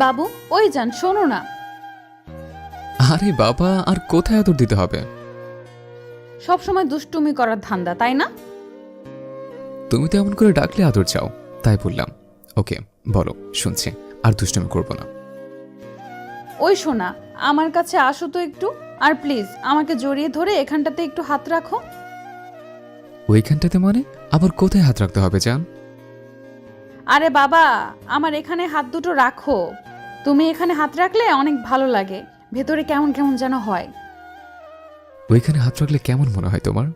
বাবু, ওই যান, শোনো না। আরে বাবা, আর কোথায় আদর দিতে হবে? সব সময় দুষ্টুমি করার ধান্দা, তাই না? তুমি তো এমন করে ডাকলে আদর চাও, তাই বললাম। ওকে, বলো, শুনছি। আর দুষ্টুমি করবো না। ওই শোনা, আমার কাছে আসো তো একটু। আর প্লিজ আমাকে জড়িয়ে ধরে এখানটাতে একটু হাত রাখো। ওইখানটাতে মানে? আবার কোথায় হাত রাখতে হবে জান? আরে বাবা, আমার এখানে হাত দুটো রাখো। তুমি এখানে হাত রাখলে অনেক ভালো লাগে, ভেতরে কেমন কেমন যেন হয়। ওইখানে হাত রাখলে কেমন মনে হয় তোমার?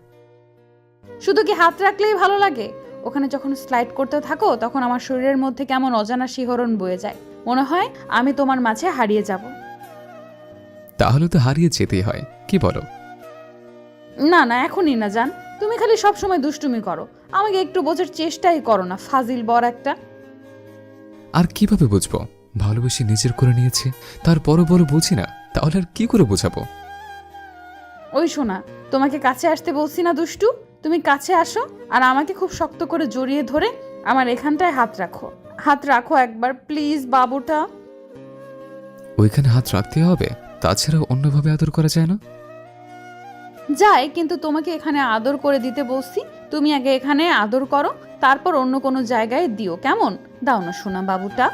শুধু কি হাত রাখলেই ভালো লাগে? ওখানে যখন স্লাইড করতে থাকো তখন আমার শরীরের মধ্যে কেমন অজানা শিহরণ বয়ে যায়, মনে হয় আমি তোমার মাঝে হারিয়ে যাব। তাহলে তো হারিয়ে যেতেই হয়, কি বলো? না না, এখনই না জান। তুমি খালি সব সময় দুষ্টুমি করো, আমাকে একটু বোঝার চেষ্টাই করো না, ফাজিল বর একটা। আর কিভাবে বুঝবো? ভালোবেসে নিজের করে নিয়েছে, তারপরও বলো বুঝি না, তাহলে আর কি করে বোঝাবো? ওই শোনা, তোমাকে কাছে আসতে বলছি না দুষ্টু? তুমি কাছে আসো আর আমাকে খুব শক্ত করে জড়িয়ে ধরে আমার এখানটায় হাত রাখো। হাত রাখো একবার প্লিজ বাবুটা। ওইখানে হাত রাখতে হবে, তাছাড়া অন্যভাবে আদর করা যায় না? যায়, কিন্তু তোমাকে এখানে আদর করে দিতে বলছি। তুমি আগে এখানে আদর করো, তারপর অন্য কোনো জায়গায় দিও, কেমন? দাও না শোনা বাবুটা।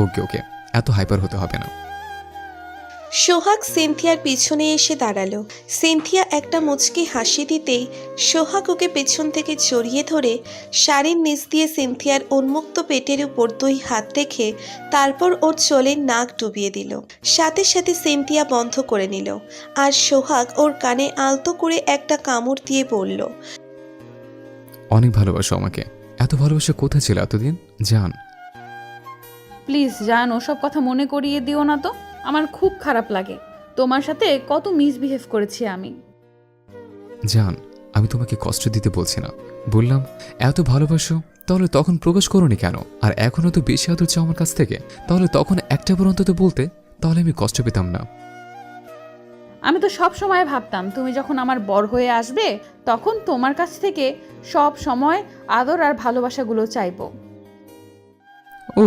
ওকে ওকে, এত হাইপার হতে হবে না। সোহাগ সিনথিয়ার পিছনে এসে দাঁড়ালো। সিনথিয়া একটা মুচকি হাসি দিতেই সোহাগ ওকে পেছন থেকে জড়িয়ে ধরে শাড়ির নিচ দিয়ে সিনথিয়ার উন্মুক্ত পেটের উপর 2 হাত রেখে তারপর ওর চোলে নাক ডুবিয়ে দিল। সাথে সাথে সিনথিয়া বন্ধ করে নিল আর সোহাগ ওর কানে আলতো করে একটা কামড় দিয়ে বলল, অনেক ভালোবাসো আমাকে। এত ভালোবাসা কোথায় ছিল এতদিন জান? প্লিজ জান, ওসব কথা মনে করিয়ে দিও না তো। আমার খুব খারাপ লাগে, তোমার সাথে কত মিসবিহেভ করেছি আমি। জান, আমি তোমাকে কষ্ট দিতে বলছি না, বললাম এত ভালোবাসো, তাহলে তখন প্রকাশ করোনি কেন? আর এখনো তো বেশি আদর চাও আমার কাছ থেকে, তাহলে তখন একটা বার অন্তত বলতে, তাহলে আমি কষ্ট পেতাম না। আমি তো সব সময় ভাবতাম তুমি যখন আমার বর হয়ে আসবে তখন তোমার কাছ থেকে সব সময় আদর আর ভালোবাসাগুলো চাইবো। ও,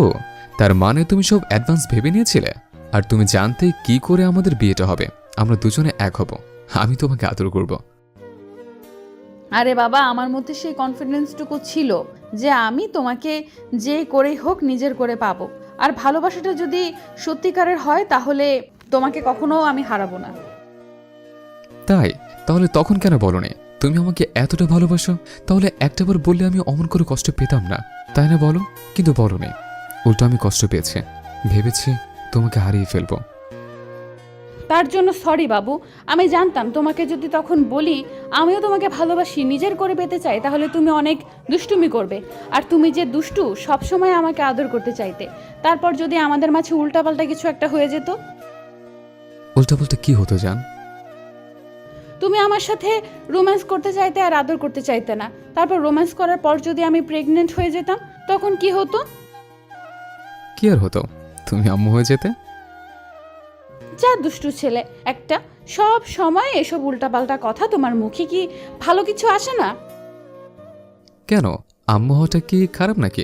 তার মানে তুমি সব অ্যাডভান্স ভেবে নিয়েছিলে? আর তুমি জানতে কি করে আমাদের বিয়েটা হবে, আমরা দুজনে এক হব, আমি তোমাকে আদর করব। আরে বাবা, আমার মধ্যে সেই কনফিডেন্সটুকু ছিল যে আমি তোমাকে যে করেই হোক নিজের করে পাবো। আর ভালোবাসাটা যদি সত্যিকারের হয় তাহলে তোমাকে কখনো আমি হারাবো না। তাই? তাহলে তখন কেন বলনি তুমি আমাকে এতটা ভালোবাসো? তাহলে একটাবার বললে আমি অমন করে কষ্ট পেতাম না, তাই না বলো? কিন্তু বলনি, উল্টো আমি কষ্ট পেয়েছি, ভেবেছি তোমাকে হারিয়ে ফেলবো। তার জন্য সরি বাবু। আমি জানতাম তোমাকে যদি তখন বলি আমিও তোমাকে ভালোবাসি, নিজের করে পেতে চাই, তাহলে তুমি অনেক দুষ্টুমি করবে। আর তুমি যে দুষ্টু, সবসময় আমাকে আদর করতে চাইতে। তারপর যদি আমাদের মাঝে উল্টাপাল্টা কিছু একটা হয়ে যেত? উল্টা বলতে কি হতো জান? তুমি আমার সাথে রোম্যান্স করতে চাইতে আর আদর করতে চাইতে না। তারপর রোম্যান্স করার পর যদি আমি প্রেগনেন্ট হয়ে যেতাম তখন কি হতো? কি আর হতো? তুমি আম্মু হয়ে যেতে। যা দুষ্টু ছেলে একটা, সব সময় এসব উল্টাপাল্টা কথা তোমার মুখে, কি ভালো কিছু আসে না? কেন, আম্মু হওয়াটা কি খারাপ নাকি?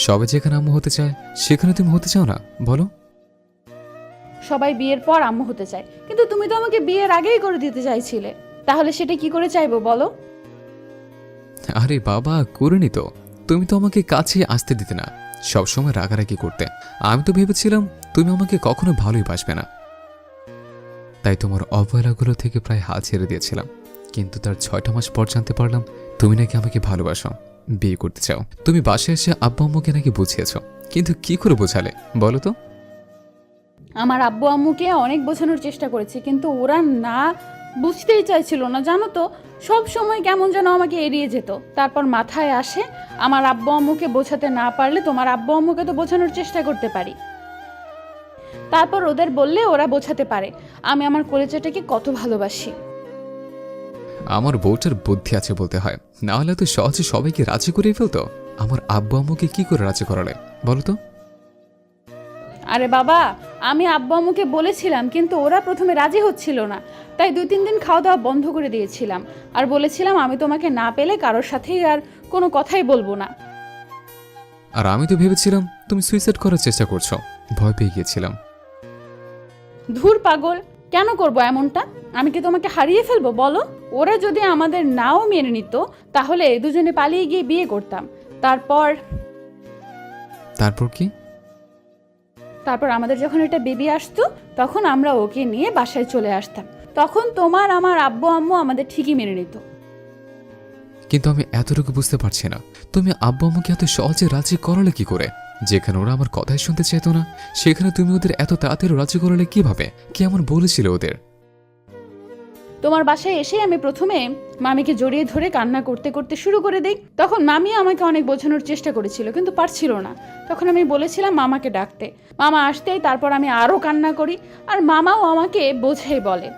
সবে যেখানে আম্মু হতে চায় সেখানে তুমি হতে চাও না, বলো? সবাই বিয়ের পর আম্মু হতে চায়, কিন্তু তুমি তো আমাকে বিয়ের আগেই করে দিতে চাইছিলে। তাহলে সেটা কি করে চাইবো বলো? আরে বাবা, করিনি তো। তুমি তো আমাকে কাছে আসতে দিতে না, সবসময় রাগারাগি করতে। আমি তো ভেবেছিলাম তুমি আমাকে কখনো ভালোই বাসবে না, তাই তোমার অবহেলাগুলো থেকে প্রায় হাল ছেড়ে দিয়েছিলাম। কিন্তু তার 6টা মাস পর জানতে পারলাম তুমি নাকি আমাকে ভালোবাসো, বিয়ে করতে চাও। তুমি বাসায় এসে আব্বু আম্মুকে নাকি বুঝিয়েছ, কিন্তু কি করে বোঝালে বলো তো? আমার আব্বু আম্মুকে অনেক বোঝানোর চেষ্টা করেছি, কিন্তু ওরা না বুঝতেই চাইছিল না, জানো তো। সব সময় কেমন যেন আমাকে এড়িয়ে যেত। তারপর মাথায় আসে আমার আব্বু আম্মুকে বোঝাতে না পারলে তোমার আব্বু আম্মুকে তো বোঝানোর চেষ্টা করতে পারি। তারপর ওদের বললে ওরা বোঝাতে পারে আমি আমার কলেজাটাকে কত ভালোবাসি। আমার বউটার বুদ্ধি আছে বলতে হয়, না হলে তো সহজে সবাইকে রাজি করে ফেলতো। আমার আব্বু আম্মুকে কি করে রাজি করালে বলো তো? আরে বাবা, আমি আব্বু আম্মুকে বলেছিলাম, কিন্তু ওরা প্রথমে রাজি হচ্ছিল না। তাই 2-3 দিন খাওয়া দাওয়া বন্ধ করে দিয়েছিলাম আর বলেছিলাম আমি তোমাকে না পেলে কারোর সাথেই আর কোনো কথাই বলবো না। আর আমি তো ভেবেছিলাম তুমি সুইসাইড করার চেষ্টা করছো, ভয় পেয়ে গিয়েছিলাম। ধুর পাগল, কেন করব এমনটা? আমি কি তোমাকে হারিয়ে ফেলবো বলো? ওরা যদি আমাদের নাও মেনে নিত তাহলে দুজনে পালিয়ে গিয়ে বিয়ে করতাম। তারপর কি? তারপর আমাদের যখন একটা বেবি আসতো তখন আমরা ওকে নিয়ে বাসায় চলে আসতাম। তখন তোমার আমার আব্বু আম্মু আমাদের ঠিকই মেনে নিত। কিন্তু আমি এতটুকু বুঝতে পারছি না, তুমি আব্বু আম্মুকে এত সহজে রাজি করালে কি করে? যেখানে ওরা আমার কথাই শুনতে চাইতো না, সেখানে তুমি ওদের এত তাড়াতাড়ি রাজি করালে কিভাবে? কি এমন বলেছিল ওদের? তোমার বাসায় এসে আমি প্রথমে মামিকে জড়িয়ে ধরে কান্না করতে করতে শুরু করে দেই। তখন মামি আমাকে অনেক বোঝানোর চেষ্টা করেছিল, কিন্তু পারছিল না। তখন আমি বলেছিলাম মামাকে ডাকতে। মামা আসতেই তারপর আমি আরও কান্না করি, আর মামাও আমাকে বোঝাই বলে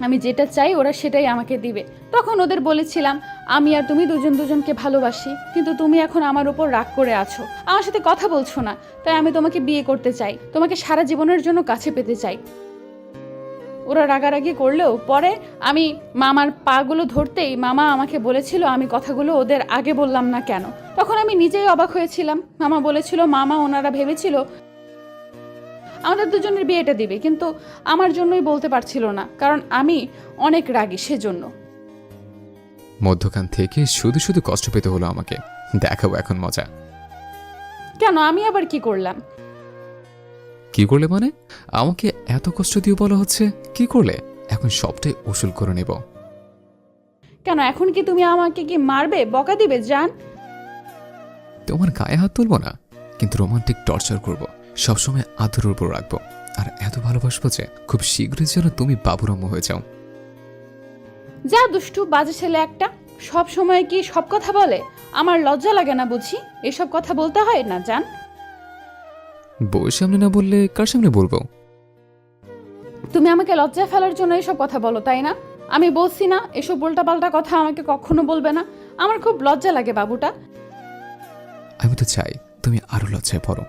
আমি যেটা চাই ওরা সেটাই আমাকে দিবে। তখন ওদের বলেছিলাম আমি আর তুমি দুজন দুজনকে ভালোবাসি, কিন্তু তুমি এখন আমার উপর রাগ করে আছো, আমার সাথে কথা বলছো না, তাই আমি তোমাকে বিয়ে করতে চাই, তোমাকে সারা জীবনের জন্য কাছে পেতে চাই। ওরা রাগারাগি করলেও পরে আমি মামার পাগুলো ধরতেই মামা আমাকে বলেছিল আমি কথাগুলো ওদের আগে বললাম না কেন। তখন আমি নিজেই অবাক হয়েছিলাম। মামা বলেছিল ওনারা ভেবেছিল আমাদের দুজনের বিয়েটা দিবে, কিন্তু আমার জন্যই বলতে পারছিল না, কারণ আমি অনেক রাগী সেজন্য। মধ্যখান থেকে শুধু শুধু কষ্ট পেতে হলো আমাকে। দেখাবো এখন মজা। কেন, আমি আবার কি করলাম? কি করলে মানে? আমাকে এত কষ্ট দিয়ে বলা হচ্ছে কি করলে? এখন সবটাই উসুল করে নেব। কেন, এখন কি তুমি আমাকে কি মারবে, বকা দিবে জান? তোমার গায়ে হাত তুলবো না, কিন্তু রোমান্টিক টর্চার করব, সবসময় আদরের উপর রাখবো, আর এত ভালোবাসবো যে খুব শীঘ্রই যেন তুমি বাবুরাম্য হয়ে যাও। যা দুষ্টু বাজে ছেলে একটা, সব সময় কি সব কথা বলে? আমার লজ্জা লাগে না বুঝি? এসব কথা বলতে হয় না জান। বউয়ের সামনে না বললে কার সামনে বলবো? তুমি আমাকে লজ্জায় ফেলার জন্য এসব কথা বলো, তাই না? আমি বলছি না এসব উল্টাপাল্টা কথা আমাকে কখনো বলবে না। আমার খুব লজ্জা লাগে বাবুটা। আমি তো চাই তুমি আরো লজ্জায় পড়ো।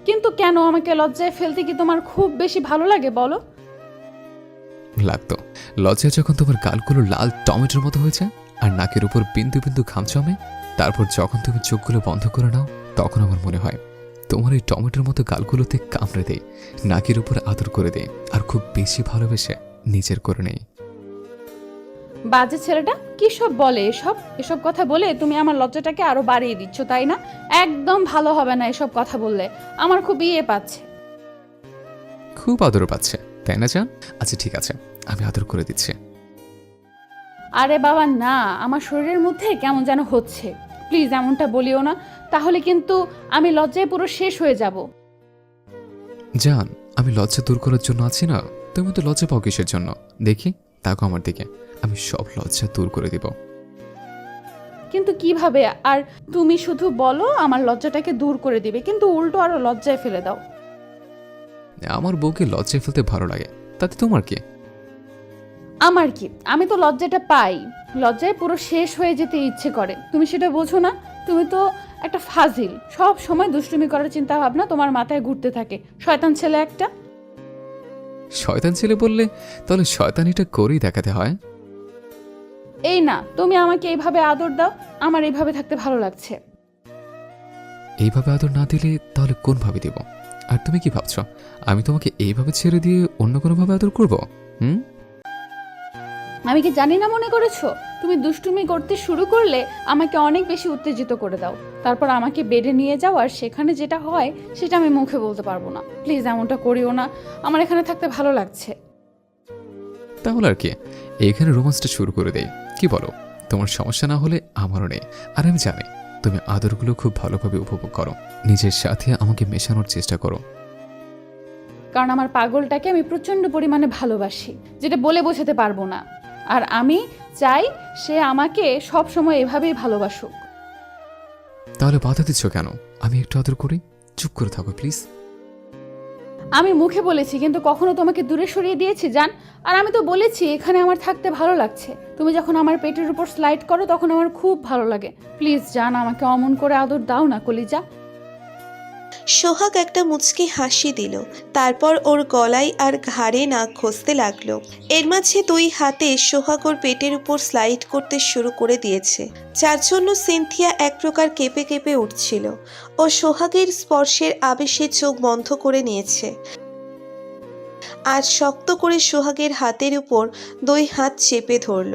কিন্তু কেন, আমাকে লজ্জায় ফেলতে কি তোমার খুব বেশি ভালো লাগে বলো? লাগতো। লজ্জায় যখন তোমার গালগুলো লাল টমেটোর মতো হয়েছে আর নাকের উপর বিন্দু বিন্দু ঘাম জমে, তারপর যখন তুমি চোখগুলো বন্ধ করে নাও, তখন আমার মনে হয় তোমার এই টমেটোর মতো গালগুলোতে কামড়ে দেই, নাকের উপর আদর করে দেই, আর খুব বেশি ভালোবেসে নিজের করে নেই। বাজে ছেলেটা কি সব বলে? এসব কথা বলে তুমি আমার লজ্জাটাকে আরো বাড়িয়ে দিচ্ছ, তাই না? একদম ভালো হবে না এসব কথা বললে। আমার খুব ইয়ে পাচ্ছে। খুব আদর পাচ্ছে তাই না জান? আচ্ছা ঠিক আছে, আমি আদর করে দিচ্ছি। আরে বাবা না, আমার শরীরের মধ্যে কেমন যেন হচ্ছে। প্লিজ এমনটা বলিও না, তাহলে কিন্তু আমি লজ্জায় পুরো শেষ হয়ে যাব। জান, আমি লজ্জা দূর করার জন্য আছি না। তুমি তো লজ্জা পাও কিসের জন্য? দেখি, তাকো আমার দিকে, আমি সব লজ্জা দূর করে দিব। কিন্তু কিভাবে? আর তুমি শুধু বলো আমার লজ্জাটাকে দূর করে দিবে, কিন্তু উল্টো আরো লজ্জায় ফেলে দাও। আমার বউকে লজ্জায় ফেলতে ভালো লাগে, তাতে তোমার কি? আমার কি? আমি তো লজ্জাটা পাই, লজ্জায় পুরো শেষ হয়ে যেতে ইচ্ছে করে। তুমি সেটা বোঝো না? তুমি তো একটা ফাজিল, সব সময় দুষ্টুমি করার চিন্তা ভাবনা তোমার মাথায় ঘুরতে থাকে। শয়তান ছেলে একটা। শয়তান ছেলে বললে তাহলে শয়তানিটা করেই দেখাতে হয়। এই না, তুমি আমাকে এইভাবে আদর দাও, আমার এইভাবে থাকতে ভালো লাগছে। এইভাবে আদর না দিলে তাহলে কোন ভাবে দেব? আর তুমি কি ভাবছো আমি তোমাকে এইভাবে ছেড়ে দিয়ে অন্য কোনো ভাবে আদর করব? আমি কি জানি না মনে করেছো? তুমি দুষ্টুমি করতে শুরু করলে আমাকে অনেক বেশি উত্তেজিত করে দাও, তারপর আমাকে বেডে নিয়ে যাও, আর সেখানে যেটা হয় সেটা আমি মুখে বলতে পারবো না। প্লিজ এমনটা করিও না, আমার এখানে থাকতে ভালো লাগছে। তাহলে আর কি, এইখানে রোমান্সটা শুরু করে দেই, কি বলো? তোমার সমস্যা না হলে আমারও নেই। আর আমি জানি তুমি আদরগুলো খুব ভালোভাবে উপভোগ করো, নিজের সাথে আমাকে মেশানোর চেষ্টা করো। কারণ আমার পাগলটাকে আমি প্রচন্ড পরিমাণে ভালোবাসি, যেটা বলে বোঝাতে পারবো না। আর আমি চাই সে আমাকে সব সময় এভাবেই ভালোবাসুক। তাহলে বাধা দিচ্ছ কেন? আমি একটু আদর করি, চুপ করে থাকো প্লিজ। আমি মুখে বলেছি, কিন্তু কখনো তোমাকে দূরে সরিয়ে দিয়েছি জান? আর আমি তো বলেছি এখানে আমার থাকতে ভালো লাগছে। তুমি যখন আমার পেটের উপর স্লাইড করো তখন আমার খুব ভালো লাগে। প্লিজ জান, আমাকে অমন করে আদর দাও না কলিজা। সোহাগ একটা মুচকি হাসি দিল, তারপর ওর গলায় আর ঘাড়ে নাক ঘষতে লাগলো। এর মাঝে 2 হাতে সোহাগ ওর পেটের উপর স্লাইড করতে শুরু করে দিয়েছে, যার জন্য সিনথিয়া এক প্রকার কেঁপে কেঁপে উঠছিল। ও সোহাগের স্পর্শের আবেশে চোখ বন্ধ করে নিয়েছে আর শক্ত করে সোহাগের হাতের উপর 2 হাত চেপে ধরল।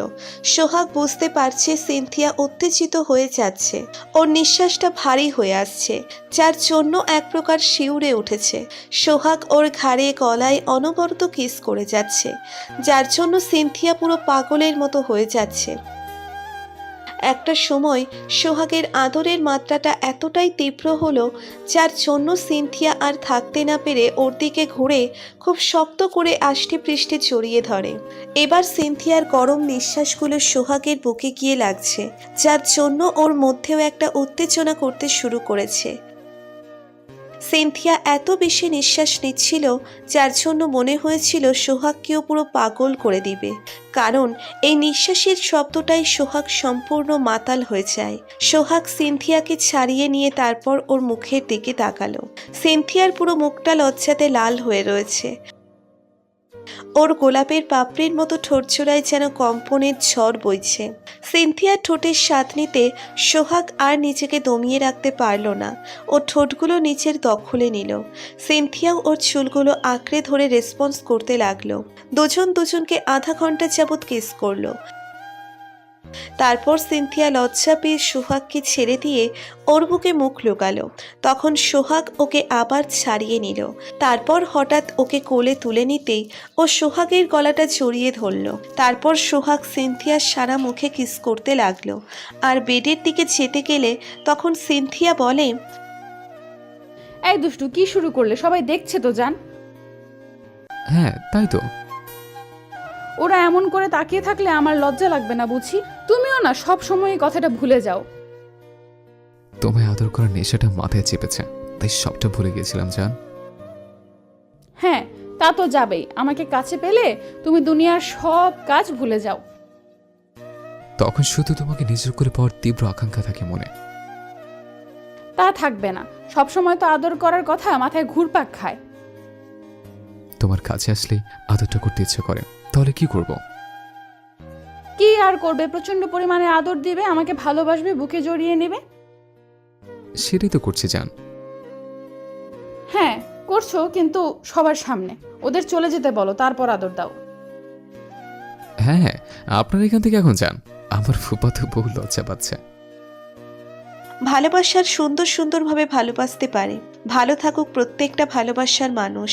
সোহাগ বুঝতে পারছে সিনথিয়া উত্তেজিত হয়ে যাচ্ছে, ওর নিঃশ্বাসটা ভারী হয়ে আসছে, যার জন্য এক প্রকার শিউরে উঠেছে। সোহাগ ওর ঘাড়ে গলায় অনবরত কিস করে যাচ্ছে, যার জন্য সিনথিয়া পুরো পাগলের মতো হয়ে যাচ্ছে। একটা সময় সোহাগের আদরের মাত্রাটা এতটাই তীব্র হলো, যার জন্য সিনথিয়া আর থাকতে না পেরে ওর দিকে ঘুরে খুব শক্ত করে আষ্টে পৃষ্ঠে জড়িয়ে ধরে। এবার সিনথিয়ার গরম নিঃশ্বাসগুলো সোহাগের বুকে গিয়ে লাগছে, যার জন্য ওর মধ্যেও একটা উত্তেজনা করতে শুরু করেছে। সিনথিয়া এত বেশি নিঃশ্বাস নিচ্ছিল, যার জন্য মনে হয়েছিল সোহাগকেও পুরো পাগল করে দিবে, কারণ এই নিঃশ্বাসের শব্দটাই সোহাগ সম্পূর্ণ মাতাল হয়ে যায়। সোহাগ সিনথিয়াকে ছাড়িয়ে নিয়ে তারপর ওর মুখের দিকে তাকালো। সিনথিয়ার পুরো মুখটা লজ্জাতে লাল হয়ে রয়েছে, ওর গোলাপের পাপড়ির মতো ঠোঁটজোড়ায় যেন কম্পনের ঝড় বইছে। সিনথিয়ার ঠোঁটের স্বাদ নিতে সোহাগ আর নিজেকে দমিয়ে রাখতে পারল না, ও ঠোঁটগুলো নিচের দখলে নিল। সিনথিয়াও ওর চুলগুলো আঁকড়ে ধরে রেসপন্স করতে লাগলো। দুজন দুজনকে আধা ঘন্টা যাবৎ কিস করলো। তারপর সিনথিয়া লজ্জা পেয়ে সোহাগকে ছেড়ে দিয়ে ওর বুকে মুখ লুকালো। তখন সোহাগ ওকে আবার ছাড়িয়ে নিল, তারপর হঠাৎ ওকে কোলে তুলে নিতেই ও সোহাগের গলাটা জড়িয়ে ধরল। তারপর সোহাগ সিনথিয়ার সারা মুখে কিস করতে লাগলো। আর বেডের দিকে যেতে গেলে তখন সিনথিয়া বলে, এই দুষ্টু, কি শুরু করলে? সবাই দেখছে তো জান। হ্যাঁ তাই তো। ওরা এমন করে তাকিয়ে থাকলে আমার লজ্জা লাগবে না বুঝি? তুমিও না সব সময় এই কথাটা ভুলে যাও। তোমায় আদর করার নেশাটা মাথায় চেপেছে, তাই সবটা ভুলে গিয়েছিলাম জান। হ্যাঁ, তা তো যাবেই। আমাকে কাছে পেলে তুমি দুনিয়ার সব কাজ ভুলে যাও। তখন শুধু তোমাকে নিজের করে পাওয়ার তীব্র আকাঙ্ক্ষা থাকে মনে। তা থাকবে না, সব সময় তো আদর করার কথা মাথায় ঘুরপাক খায়। তোমার কাছে আসলে আদরটা করতে ইচ্ছে করে, তাহলে কি করব? কি আর করবে? প্রচন্ড পরিমাণে আদর দিবে, আমাকে ভালোবাসবে, বুকে জড়িয়ে নেবে। সেটাই তো করছি জান। হ্যাঁ করছো, কিন্তু সবার সামনে। ওদের চলে যেতে বলো, তারপর আদর দাও। হ্যাঁ হ্যাঁ, আপনারা এখান থেকে এখন যান, আমার ফুফাতো বউ লজ্জা পাচ্ছে। ভালোবাসার সুন্দর সুন্দরভাবে ভালোবাসতে পারে। ভালো থাকুক প্রত্যেকটা ভালোবাসার মানুষ।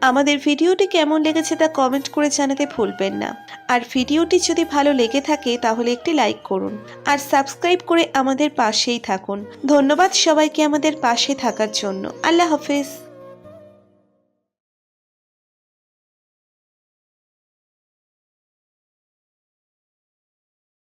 আমাদের ভিডিওটি কেমন লেগেছে তা কমেন্ট করে জানাতে ভুলবেন না। আর ভিডিওটি যদি ভালো লেগে থাকে তাহলে একটি লাইক করুন আর সাবস্ক্রাইব করে আমাদের পাশেই থাকুন। ধন্যবাদ সবাইকে আমাদের পাশে থাকার জন্য। আল্লাহ হাফেজ।